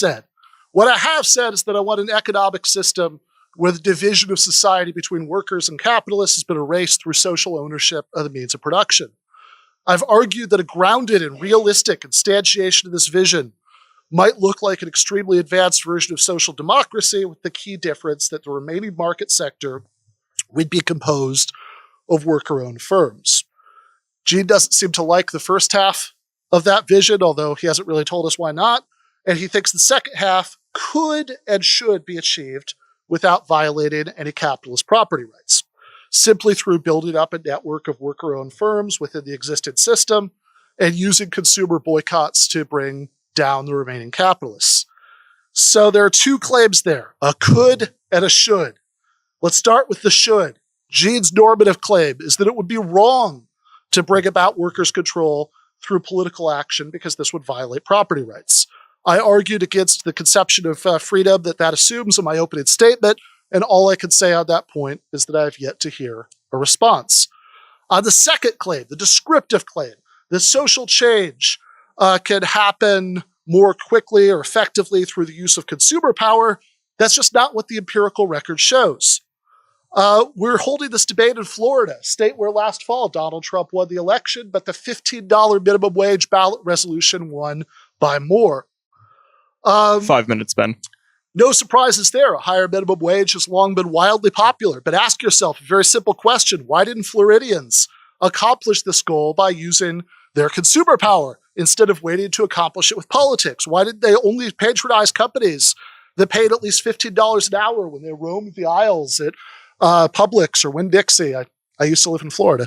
said. What I have said is that I want an economic system where the division of society between workers and capitalists has been erased through social ownership of the means of production. I've argued that a grounded and realistic instantiation of this vision might look like an extremely advanced version of social democracy, with the key difference that the remaining market sector would be composed of worker-owned firms. Gene doesn't seem to like the first half of that vision, although he hasn't really told us why not, and he thinks the second half could and should be achieved without violating any capitalist property rights, simply through building up a network of worker-owned firms within the existing system and using consumer boycotts to bring down the remaining capitalists. So there are two claims there, a could and a should. Let's start with the should. Gene's normative claim is that it would be wrong to bring about workers' control through political action because this would violate property rights. I argued against the conception of freedom that assumes in my opening statement, and all I can say on that point is that I have yet to hear a response. On the second claim, the descriptive claim, that social change can happen more quickly or effectively through the use of consumer power, that's just not what the empirical record shows. We're holding this debate in Florida, a state where last fall Donald Trump won the election, but the $15 minimum wage ballot resolution won by more. 5 minutes, Ben. No surprises there. A higher minimum wage has long been wildly popular. But ask yourself a very simple question. Why didn't Floridians accomplish this goal by using their consumer power instead of waiting to accomplish it with politics? Why did they only patronize companies that paid at least $15 an hour when they roamed the aisles at Publix or Winn-Dixie? I used to live in Florida.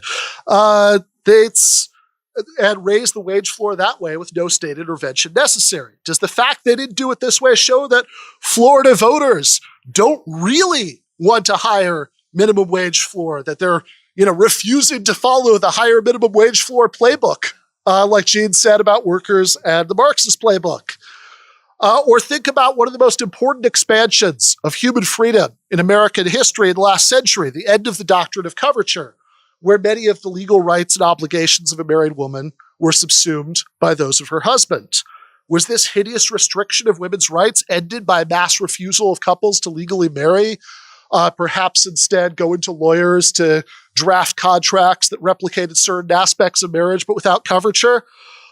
And raise the wage floor that way with no state intervention necessary. Does the fact they didn't do it this way show that Florida voters don't really want a higher minimum wage floor, that they're refusing to follow the higher minimum wage floor playbook, like Gene said about workers and the Marxist playbook? Or think about one of the most important expansions of human freedom in American history in the last century, the end of the doctrine of coverture, where many of the legal rights and obligations of a married woman were subsumed by those of her husband. Was this hideous restriction of women's rights ended by a mass refusal of couples to legally marry, perhaps instead going to lawyers to draft contracts that replicated certain aspects of marriage but without coverture?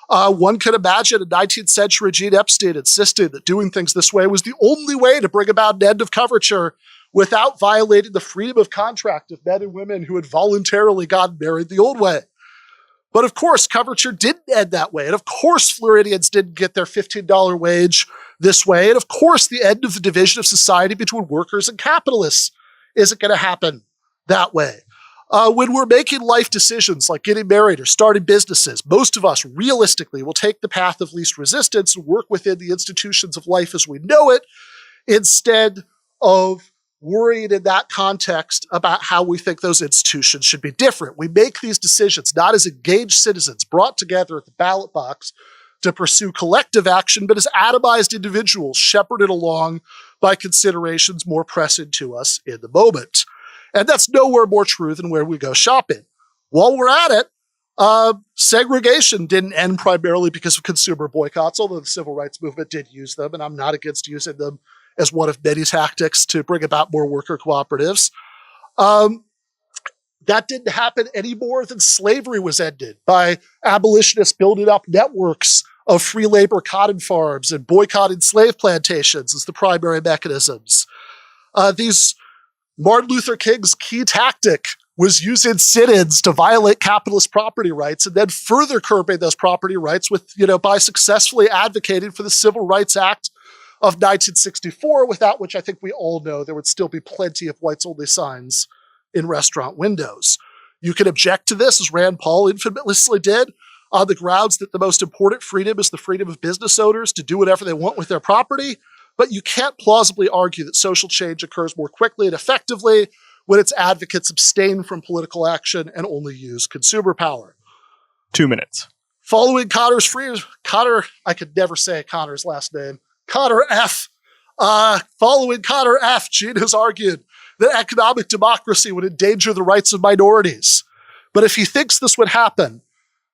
One could imagine a 19th century Gene Epstein insisted that doing things this way was the only way to bring about an end of coverture without violating the freedom of contract of men and women who had voluntarily gotten married the old way. But of course, coverture didn't end that way. And of course, Floridians didn't get their $15 wage this way. And of course, the end of the division of society between workers and capitalists isn't going to happen that way. When we're making life decisions like getting married or starting businesses, most of us realistically will take the path of least resistance and work within the institutions of life as we know it, instead of worried in that context about how we think those institutions should be different. We make these decisions not as engaged citizens brought together at the ballot box to pursue collective action, but as atomized individuals shepherded along by considerations more pressing to us in the moment. And that's nowhere more true than where we go shopping. While we're at it, segregation didn't end primarily because of consumer boycotts, although the civil rights movement did use them, and I'm not against using them as one of many tactics to bring about more worker cooperatives. That didn't happen any more than slavery was ended by abolitionists building up networks of free labor cotton farms and boycotting slave plantations as the primary mechanisms. These Martin Luther King's key tactic was using sit-ins to violate capitalist property rights and then further curbing those property rights with, by successfully advocating for the Civil Rights Act of 1964, without which I think we all know there would still be plenty of whites-only signs in restaurant windows. You can object to this, as Rand Paul infamously did, on the grounds that the most important freedom is the freedom of business owners to do whatever they want with their property, but you can't plausibly argue that social change occurs more quickly and effectively when its advocates abstain from political action and only use consumer power. 2 minutes. Following I could never say Connor's last name, Connor F. Following Connor F., Gene has argued that economic democracy would endanger the rights of minorities. But if he thinks this would happen,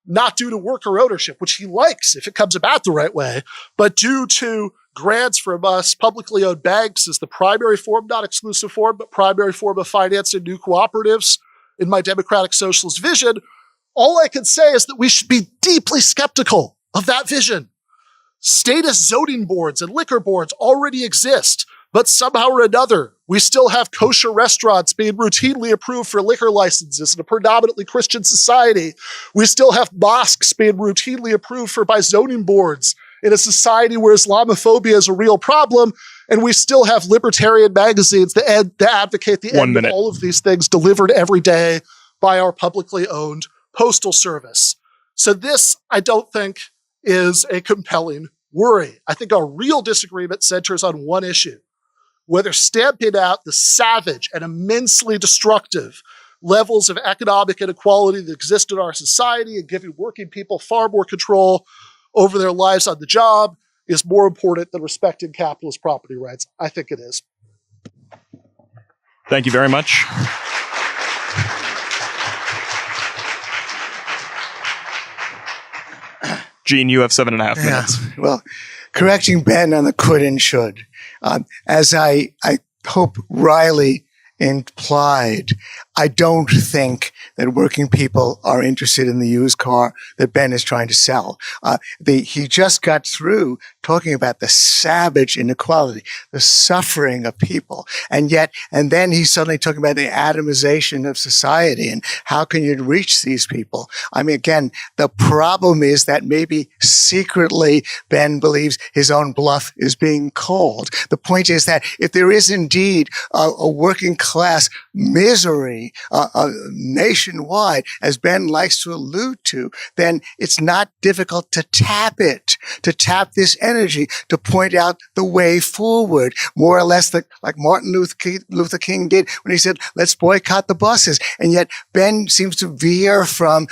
not due to worker ownership, which he likes if it comes about the right way, but due to grants from us publicly owned banks is the primary form, not exclusive form, but primary form of financing new cooperatives in my democratic socialist vision, all I can say is that we should be deeply skeptical of that vision. Status zoning boards and liquor boards already exist, but somehow or another, we still have kosher restaurants being routinely approved for liquor licenses in a predominantly Christian society. We still have mosques being routinely approved by zoning boards in a society where Islamophobia is a real problem. And we still have libertarian magazines that advocate the end of all of these things delivered every day by our publicly owned postal service. So this, I don't think, is a compelling worry. I think our real disagreement centers on one issue: whether stamping out the savage and immensely destructive levels of economic inequality that exist in our society and giving working people far more control over their lives on the job is more important than respecting capitalist property rights. I think it is. Thank you very much. Gene, you have 7.5 minutes. Well, correcting Ben on the could and should. As I hope Riley implied, I don't think that working people are interested in the used car that Ben is trying to sell. He just got through talking about the savage inequality, the suffering of people. And then he's suddenly talking about the atomization of society and how can you reach these people? I mean, again, the problem is that maybe secretly Ben believes his own bluff is being called. The point is that if there is indeed a working class misery nationwide, as Ben likes to allude to, then it's not difficult to tap this energy, to point out the way forward, more or less like Martin Luther King did when he said, let's boycott the buses. And yet Ben seems to veer from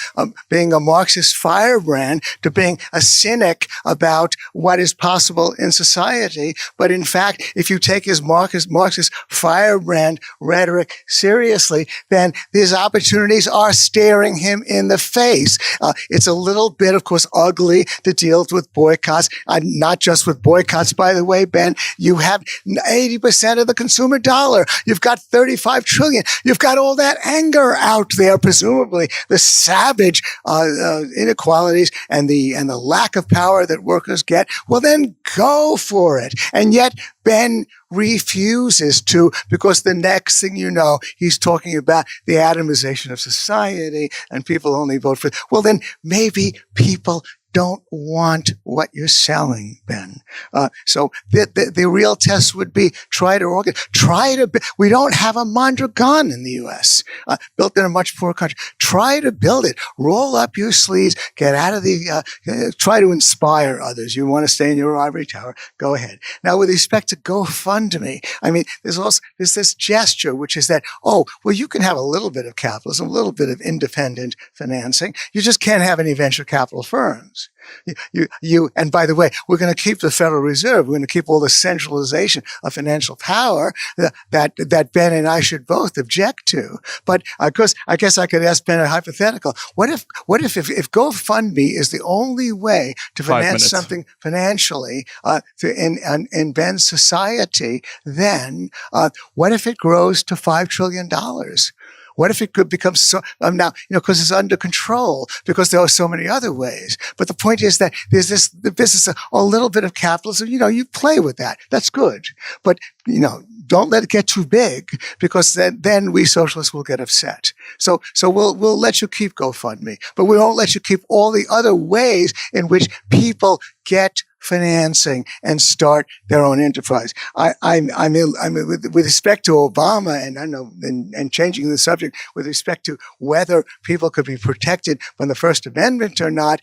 being a Marxist firebrand to being a cynic about what is possible in society. But in fact, if you take his Marxist firebrand rhetoric seriously, then these opportunities are staring him in the face. It's a little bit, of course, ugly to deal with boycotts, not just with boycotts, by the way, Ben. You have 80% of the consumer dollar. You've got 35 trillion. You've got all that anger out there, presumably the savage inequalities and the lack of power that workers get. Well, then go for it. And yet Ben refuses to, because the next thing you know, he's talking about the atomization of society and people only vote for. Well, then maybe people don't want what you're selling, Ben. So the real test would be we don't have a Mondragon in the U.S., built in a much poorer country. Try to build it. Roll up your sleeves. Get out of try to inspire others. You want to stay in your ivory tower? Go ahead. Now, with respect to GoFundMe, I mean, there's this gesture, which is that, you can have a little bit of capitalism, a little bit of independent financing. You just can't have any venture capital firms. And by the way, we're going to keep the Federal Reserve. We're going to keep all the centralization of financial power that Ben and I should both object to. But of course, I guess I could ask Ben a hypothetical. What if GoFundMe is the only way to finance something financially in Ben's society? Then what if it grows to $5 trillion? What if it could become now, because it's under control, because there are so many other ways. But the point is that there's the business of a little bit of capitalism. You play with that. That's good. But, don't let it get too big, because then we socialists will get upset. So we'll let you keep GoFundMe, but we won't let you keep all the other ways in which people get financing and start their own enterprise. I mean, with respect to Obama, and I know, and changing the subject with respect to whether people could be protected from the First Amendment or not,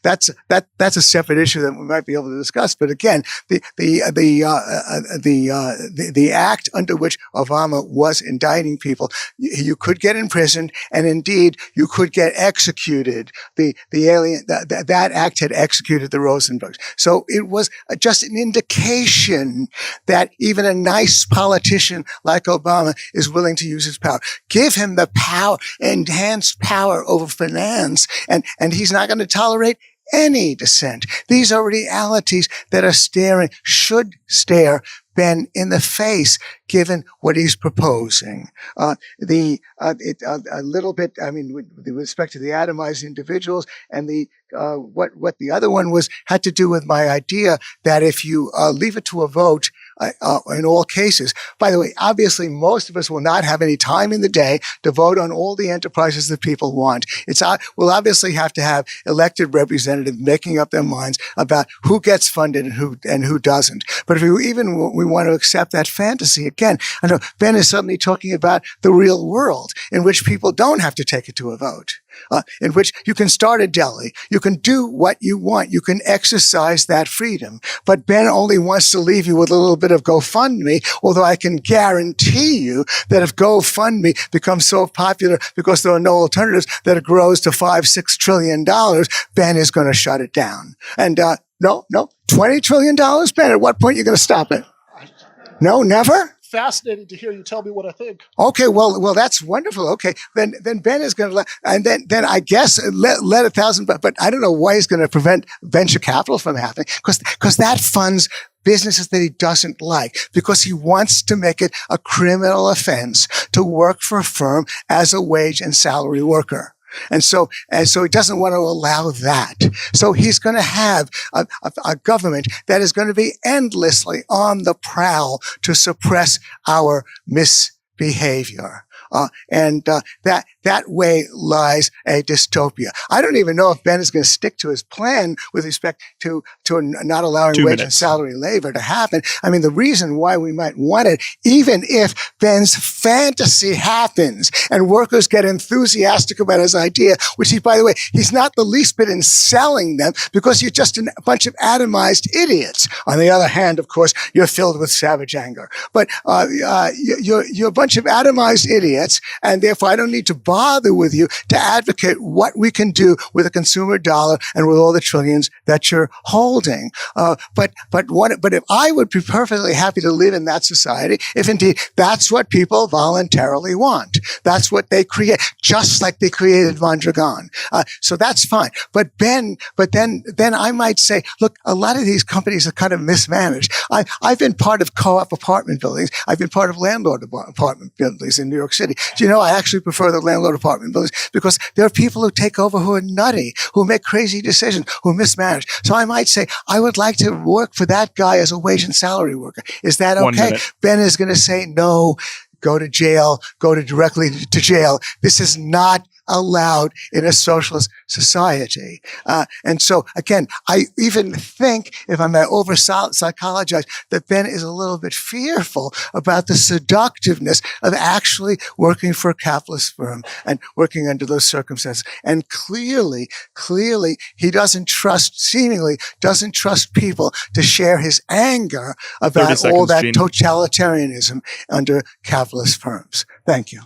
that's a separate issue that we might be able to discuss. But again, the act under which Obama was indicting people, you could get imprisoned, and indeed you could get executed. That act had executed the Rosenbergs. So it was just an indication that even a nice politician like Obama is willing to use his power. Give him the power, enhanced power over finance, and he's not going to tolerate any dissent. These are realities that should stare Ben in the face, given what he's proposing. A little bit, I mean, with respect to the atomized individuals and what the other one had to do with my idea that if you leave it to a vote, in all cases, by the way, obviously most of us will not have any time in the day to vote on all the enterprises that people want. We'll obviously have to have elected representatives making up their minds about who gets funded and who doesn't. But if we want to accept that fantasy, again, I know Ben is suddenly talking about the real world in which people don't have to take it to a vote. In which you can start a deli, you can do what you want, you can exercise that freedom. But Ben only wants to leave you with a little bit of GoFundMe, although I can guarantee you that if GoFundMe becomes so popular because there are no alternatives that it grows to $5-6 trillion, Ben is going to shut it down. And no, $20 trillion, Ben, at what point are you going to stop it? No, never? Fascinating to hear you tell me what I think. Okay, well, that's wonderful. Okay, then Ben is going to and then I guess let 1,000, but I don't know why he's going to prevent venture capital from happening because that funds businesses that he doesn't like, because he wants to make it a criminal offense to work for a firm as a wage and salary worker. And so he doesn't want to allow that. So he's going to have a government that is going to be endlessly on the prowl to suppress our misbehavior. That way lies a dystopia. I don't even know if Ben is going to stick to his plan with respect to not allowing wage and salary labor to happen. I mean, the reason why we might want it, even if Ben's fantasy happens and workers get enthusiastic about his idea, which he, by the way, he's not the least bit in selling them because you're just a bunch of atomized idiots. On the other hand, of course, you're filled with savage anger. But you're a bunch of atomized idiots, and therefore I don't need to bother with you to advocate what we can do with a consumer dollar and with all the trillions that you're holding. But if I would be perfectly happy to live in that society, if indeed that's what people voluntarily want. That's what they create, just like they created Mondragon. So that's fine. But then I might say, look, a lot of these companies are kind of mismanaged. I've been part of co-op apartment buildings. I've been part of landlord apartment buildings in New York City. Do you know, I actually prefer the landlord apartment buildings because there are people who take over who are nutty, who make crazy decisions, who mismanage. So I might say, I would like to work for that guy as a wage and salary worker. Is that okay? 1 minute. Ben is going to say, no, go to jail, directly to jail. This is not allowed in a socialist society. And so, again, I even think, if I may over-psychologize, that Ben is a little bit fearful about the seductiveness of actually working for a capitalist firm and working under those circumstances. And clearly, he seemingly doesn't trust people to share his anger about all that Gene. totalitarianism under capitalist firms. Thank you.